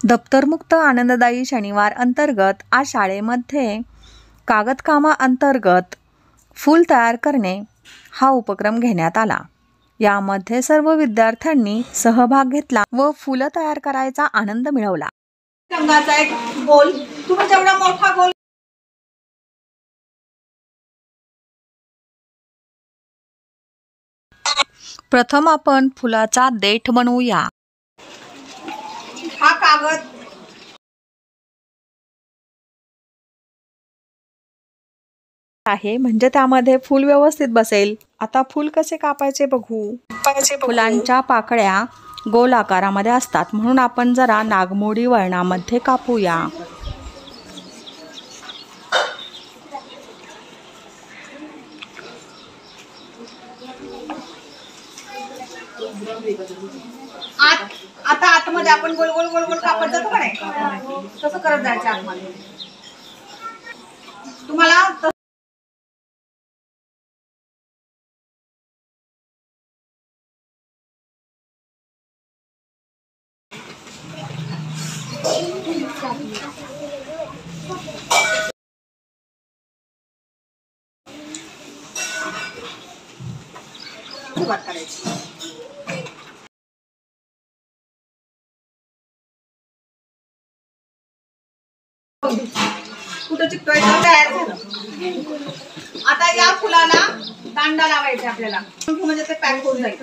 दप्तरमुक्त आनंददायी शनिवार अंतर्गत आज शाळेमध्ये कागदकामा अंतर्गत फूल तयार करणे हा उपक्रम घेण्यात आला। यामध्ये सर्व विद्यार्थ्यांनी सहभाग घेतला व फुलं तयार करायचा आनंद मिळवला। रंगाचा एक गोल, तुम्ही जेवढा मोठा गोल प्रथम आपण फुलाचा देठ बनवूया। हा कागद आहे म्हणजे त्यामध्ये फूल व्यवस्थित बसेल। आता फूल कसे कापायचे बघू। फुलांच्या पाकळ्या गोल आकारामध्ये असतात म्हणून आपण जरा नागमोडी वळणामध्ये कापूया। आता आतमध्ये आपण गोल गोल गोल गोल कापत जातो का नाही, तसं करत जायचं आतमध्ये। तुम्हाला सुरुवात करायची। कुठं चिकटवायचं तयार झालं। आता या फुलाला दांडा लावायचा आपल्याला, म्हणजे ते पॅक होऊन जाईल।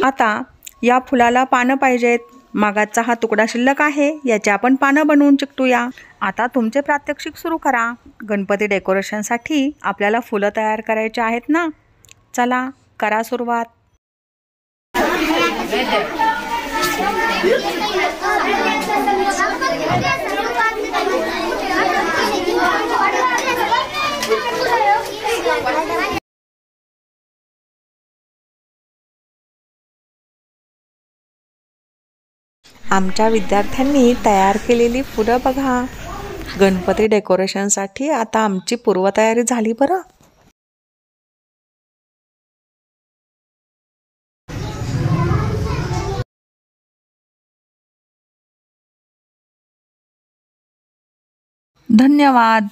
आता या फुलाला पानं पाहिजेत। मागाचा हा तुकडा शिल्लक आहे, याचे आपण पानं बनवून चिकटूया। आता तुमचे प्रात्यक्षिक सुरू करा। गणपती डेकोरेशनसाठी आपल्याला फुलं तयार करायची आहेत ना, चला करा सुरुवात। आमच्या विद्यार्थ्यांनी तयार केलेली फुलं बघा। गणपती डेकोरेशनसाठी आता आमची पूर्वतयारी झाली बरं। धन्यवाद।